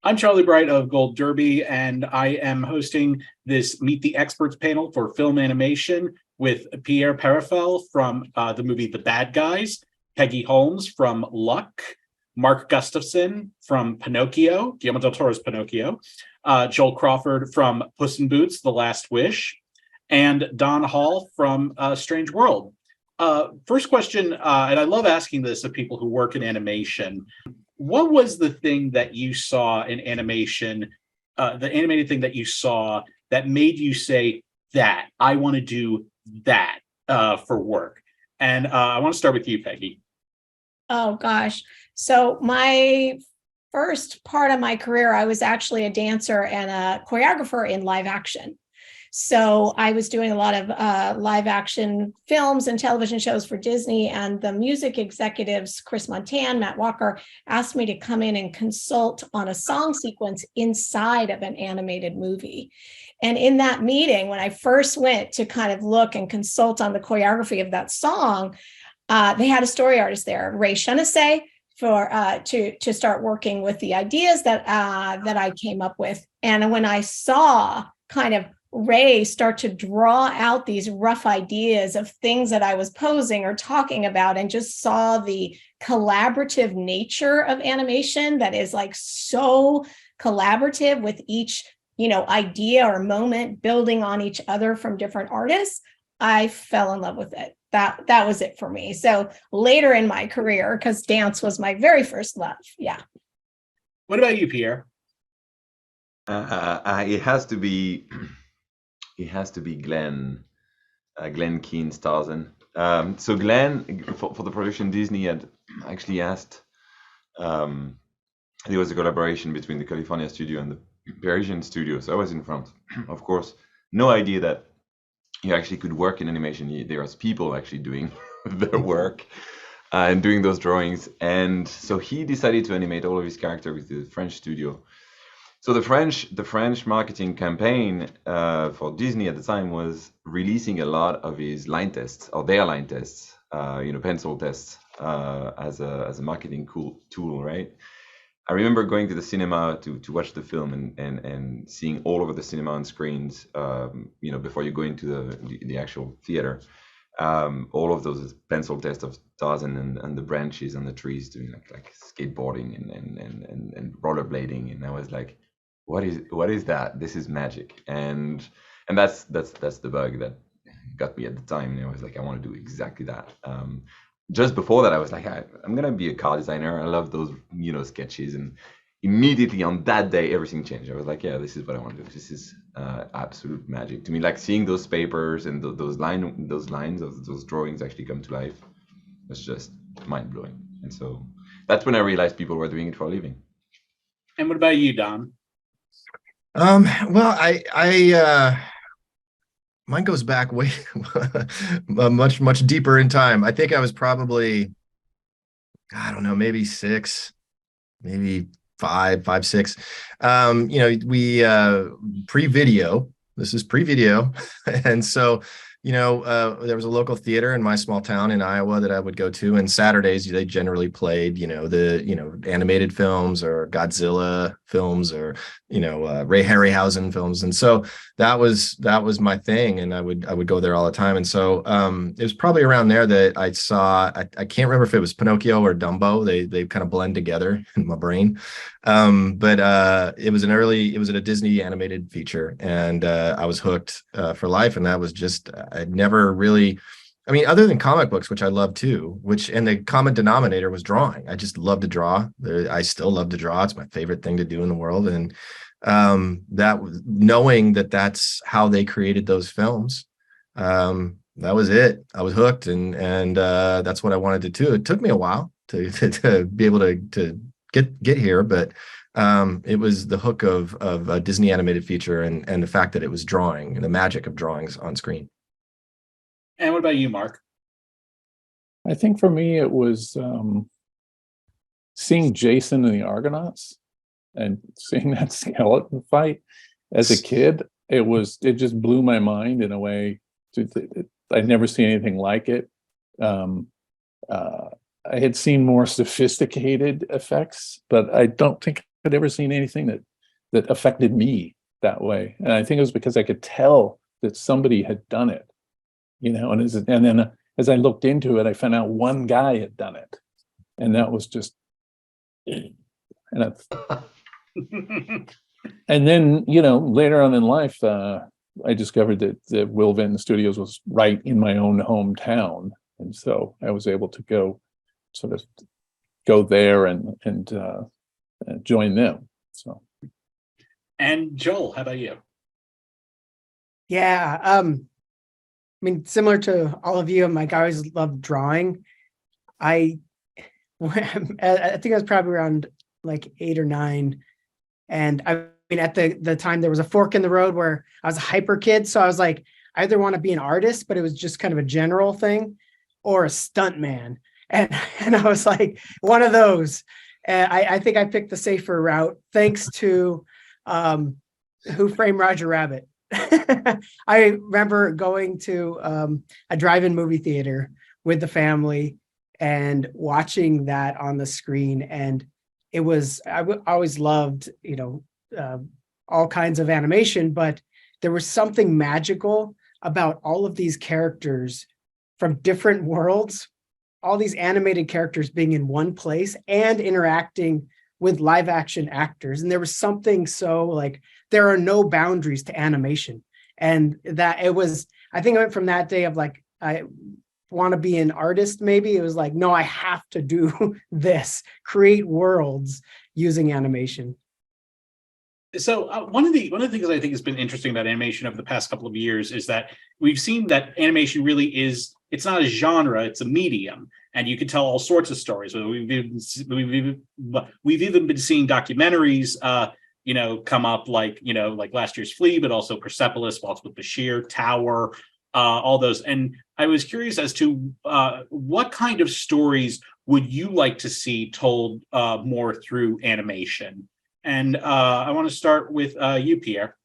I'm Charlie Bright of Gold Derby, and I am hosting this Meet the Experts panel for film animation with Pierre Perifel from the movie The Bad Guys, Peggy Holmes from Luck, Mark Gustafson from Pinocchio, Guillermo del Toro's Pinocchio, Joel Crawford from Puss in Boots, The Last Wish, and Don Hall from Strange World. First question, and I love asking this of people who work in animation. What was the thing that you saw in animation, the animated thing that you saw that made you say that I want to do that for work? And I want to start with you, Peggy. Oh gosh. So my first part of my career, I was actually a dancer and a choreographer in live action. So I was doing a lot of live action films and television shows for Disney, and the music executives, Chris Montan, Matt Walker, asked me to come in and consult on a song sequence inside of an animated movie. And in that meeting, when I first went to kind of look and consult on the choreography of that song, they had a story artist there, Ray Shenasay, for to start working with the ideas that I came up with. And when I saw kind of Ray start to draw out these rough ideas of things that I was posing or talking about, and just saw the collaborative nature of animation that is like so collaborative with each, idea or moment building on each other from different artists, I fell in love with it. That was it for me. So later in my career, because dance was my very first love. Yeah. What about you, Pierre? It has to be Glenn Keane Starzan. So Glenn, for the production, Disney had actually asked. There was a collaboration between the California studio and the Parisian studio. So I was in front, of course, no idea that you actually could work in animation. There was people actually doing the work and doing those drawings. And so he decided to animate all of his characters with the French studio. So the French marketing campaign for Disney at the time was releasing a lot of his line tests, or their line tests, pencil tests, as a marketing tool, right? I remember going to the cinema to watch the film and seeing all over the cinema on screens, before you go into the actual theater, all of those pencil tests of Tarzan and the branches and the trees doing like skateboarding and rollerblading, and I was like, what is that? This is magic, and that's the bug that got me at the time. And I was like, I want to do exactly that. Just before that, I was like, I'm gonna be a car designer. I love those sketches, and immediately on that day, everything changed. I was like, yeah, this is what I want to do. This is absolute magic to me. Like seeing those papers and those lines of those drawings actually come to life was just mind blowing. And so that's when I realized people were doing it for a living. And what about you, Don? Well, I mine goes back way much deeper in time. I think I was probably, I don't know, maybe 6, maybe 5, 6. We pre-video. This is pre-video, and so there was a local theater in my small town in Iowa that I would go to, and Saturdays they generally played the animated films or Godzilla films or Ray Harryhausen films, and so that was my thing, and I would go there all the time. And so it was probably around there that I saw, I can't remember if it was Pinocchio or Dumbo. They kind of blend together in my brain, but it was a Disney animated feature, and I was hooked for life. And that was just, I'd never really, other than comic books, which I love too, and the common denominator was drawing. I just love to draw. I still love to draw. It's my favorite thing to do in the world. And that, knowing that that's how they created those films, that was it. I was hooked, and that's what I wanted to do. It took me a while to be able to get here, but it was the hook of a Disney animated feature and the fact that it was drawing and the magic of drawings on screen. And what about you, Mark? I think for me it was seeing Jason and the Argonauts and seeing that skeleton fight as a kid. It just blew my mind in a way. I'd never seen anything like it. I had seen more sophisticated effects, but I don't think had ever seen anything that affected me that way. And I think it was because I could tell that somebody had done it, you know, and then as I looked into it, I found out one guy had done it. And that was just, and then, you know, later on in life, I discovered that Will Vinton Studios was right in my own hometown. And so I was able to go there and join them. So. And Joel, how about you? Yeah, I mean, similar to all of you, Mike, I always loved drawing. I think I was probably around like 8 or 9. And I mean, at the time there was a fork in the road where I was a hyper kid. So I was like, I either want to be an artist, but it was just kind of a general thing, or a stunt man. And I was like, one of those. And I think I picked the safer route, thanks to Who Framed Roger Rabbit. I remember going to a drive-in movie theater with the family and watching that on the screen. And it was, I always loved, you know, all kinds of animation, but there was something magical about all of these characters from different worlds, all these animated characters being in one place and interacting with live action actors. And there was something so like, there are no boundaries to animation. And that it was, I think I went from that day of like, I want to be an artist. Maybe it was like, no, I have to do this, create worlds using animation. So one of the things I think has been interesting about animation over the past couple of years is that we've seen that animation really is, it's not a genre, it's a medium, and you can tell all sorts of stories. We've even been seeing documentaries, you know, come up like last year's Flea, but also Persepolis, Waltz with Bashir, Tower, all those. And I was curious as to what kind of stories would you like to see told more through animation? And I want to start with you, Pierre.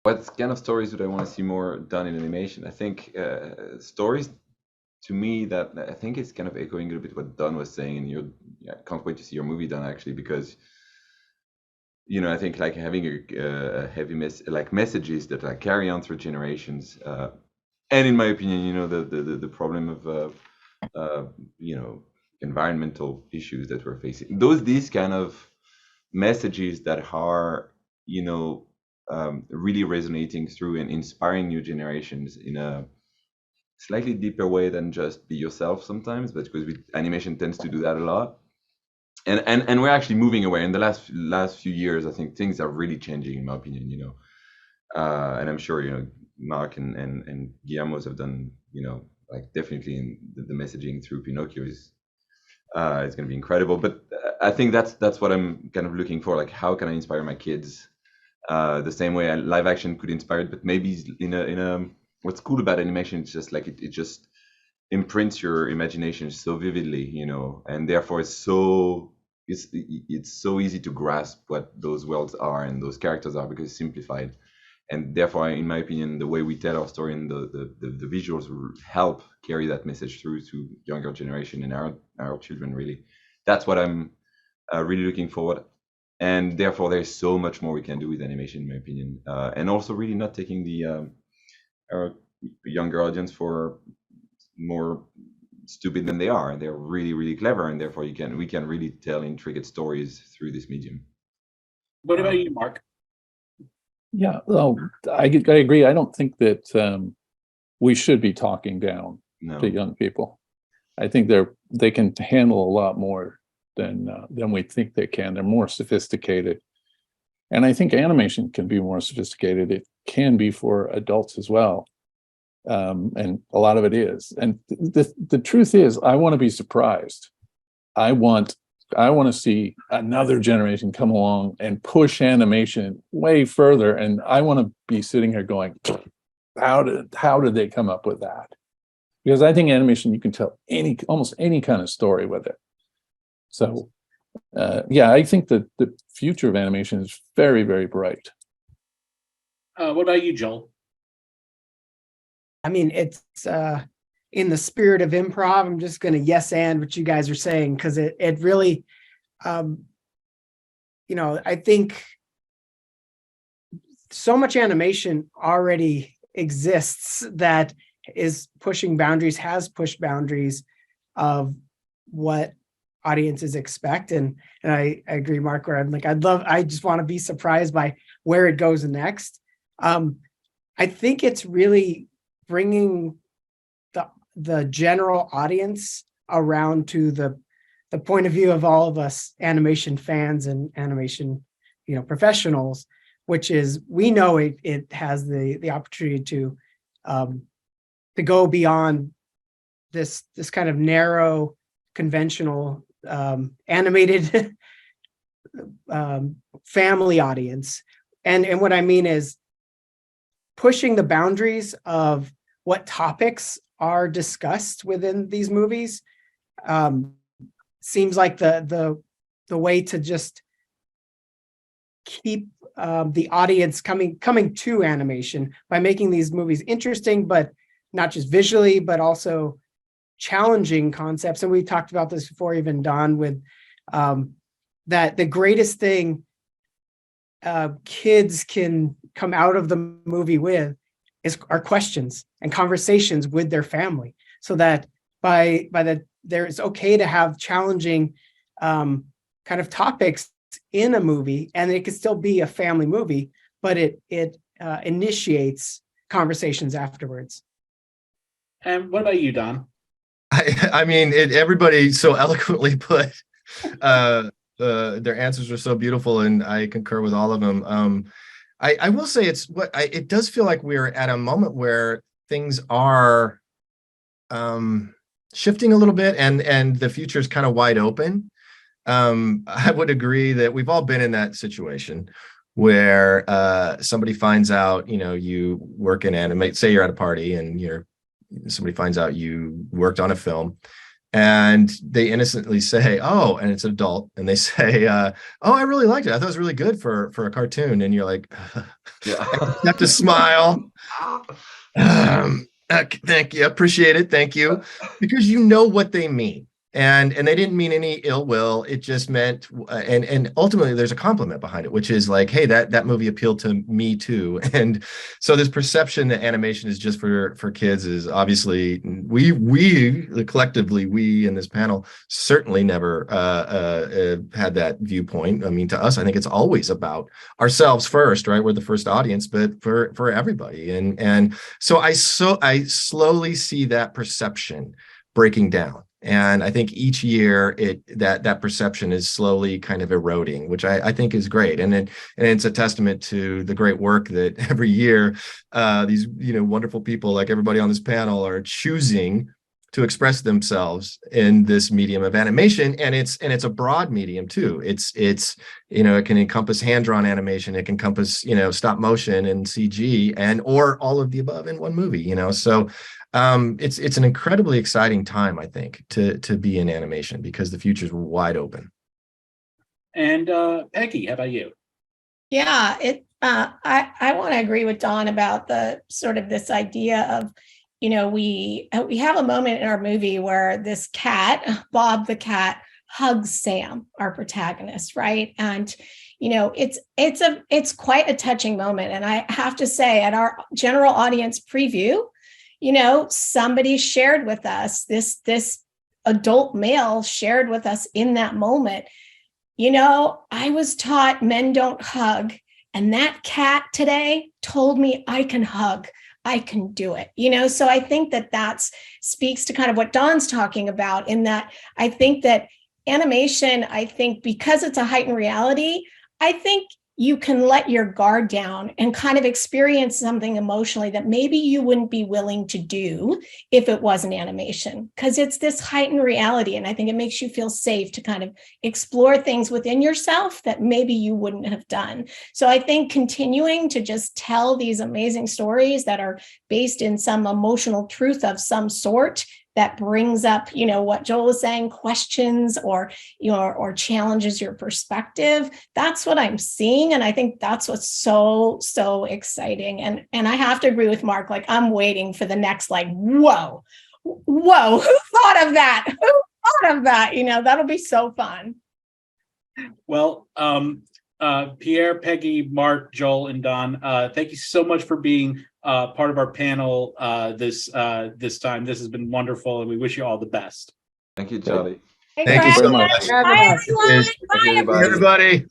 What kind of stories would I want to see more done in animation? I think stories, to me, that I think it's kind of echoing a little bit what Don was saying, and I can't wait to see your movie, Don, actually, because you know, I think like having a heavy messages that like carry on through generations, and in my opinion, you know, the problem of you know, environmental issues that we're facing, these kind of messages that are, you know, really resonating through and inspiring new generations in a slightly deeper way than just be yourself sometimes, but because animation tends to do that a lot. And we're actually moving away in the last few years. I think things are really changing, in my opinion, you know, and I'm sure, you know, Mark and Guillermo's have done, you know, like definitely in the messaging through Pinocchio is it's going to be incredible. But I think that's what I'm kind of looking for. Like, how can I inspire my kids the same way live action could inspire it, but maybe in a what's cool about animation is just like it just imprints your imagination so vividly, you know, and therefore it's so easy to grasp what those worlds are and those characters are because it's simplified. And therefore, in my opinion, the way we tell our story and the visuals help carry that message through to younger generation and our children. Really, that's what I'm really looking forward. And therefore, there's so much more we can do with animation, in my opinion, and also really not taking our younger audience for more stupid than they are. They're really, really clever, and therefore we can really tell intricate stories through this medium. What about you, Mark? Yeah, well, I agree. I don't think that we should be talking down to young people. I think they can handle a lot more than we think they can. They're more sophisticated, and I think animation can be more sophisticated. It can be for adults as well, and a lot of it is. And the truth is, I want to be surprised. I want to see another generation come along and push animation way further. And I want to be sitting here going, how did they come up with that? Because I think animation, you can tell almost any kind of story with it. So yeah, I think that the future of animation is very, very bright. What about you, Joel? I mean, it's in the spirit of improv. I'm just going to yes and what you guys are saying, because it really, I think so much animation already exists that is pushing boundaries, has pushed boundaries of what audiences expect. And I agree, Mark, where I'm like, I just want to be surprised by where it goes next. I think it's really bringing the general audience around to the point of view of all of us animation fans and animation, professionals, which is, we know it has the opportunity to go beyond this kind of narrow, conventional, animated family audience. And what I mean is pushing the boundaries of what topics are discussed within these movies. Seems like the way to just keep the audience coming to animation by making these movies interesting, but not just visually, but also challenging concepts. And we talked about this before, even Don, with that the greatest thing kids can come out of the movie with are questions and conversations with their family, so that it's okay to have challenging kind of topics in a movie, and it could still be a family movie, but it initiates conversations afterwards. And what about you, Don? I mean, everybody so eloquently put. Their answers are so beautiful, and I concur with all of them. I will say it does feel like we're at a moment where things are shifting a little bit, and the future is kind of wide open. I would agree that we've all been in that situation where somebody finds out, you work in anime. Say you're at a party and somebody finds out you worked on a film, and they innocently say, "Oh," and it's an adult, and they say, "Oh, I really liked it. I thought it was really good for a cartoon." And you're like, Yeah. you have to smile. Thank you, appreciate it, thank you, because you know what they mean. And they didn't mean any ill will. It just meant, and ultimately there's a compliment behind it, which is like, hey, that movie appealed to me too. And so this perception that animation is just for kids is obviously, we collectively, we in this panel certainly never had that viewpoint. I mean, to us, I think it's always about ourselves first, right? We're the first audience, but for everybody. And so I slowly see that perception breaking down. And I think each year that perception is slowly kind of eroding, which I think is great. And it's a testament to the great work that every year these wonderful people like everybody on this panel are choosing to express themselves in this medium of animation. And it's a broad medium too. It's it can encompass hand-drawn animation, it can encompass stop motion and CG or all of the above in one movie. So it's an incredibly exciting time, I think, to be in animation, because the future is wide open. And Peggy, how about you? Yeah, I want to agree with Don about the sort of this idea of, we have a moment in our movie where this cat, Bob the cat, hugs Sam, our protagonist, right? And it's quite a touching moment. And I have to say, at our general audience preview, somebody shared with us, this adult male shared with us in that moment, I was taught men don't hug, and that cat today told me I can hug, I can do it, so I think that speaks to kind of what Don's talking about, in that I think that animation, because it's a heightened reality, I think you can let your guard down and kind of experience something emotionally that maybe you wouldn't be willing to do if it wasn't animation, because it's this heightened reality. And I think it makes you feel safe to kind of explore things within yourself that maybe you wouldn't have done. So I think continuing to just tell these amazing stories that are based in some emotional truth of some sort, that brings up, what Joel was saying, questions or challenges your perspective. That's what I'm seeing. And I think that's what's so, so exciting. And I have to agree with Mark, like I'm waiting for the next, whoa, who thought of that? Who thought of that? That'll be so fun. Well, Pierre, Peggy, Mark, Joel, and Don, thank you so much for being part of our panel this time. This has been wonderful, and we wish you all the best. Thank you, Charlie. Thanks Thank for you so having much. us. Bye, everyone. Thank you, Bye, everybody. Everybody.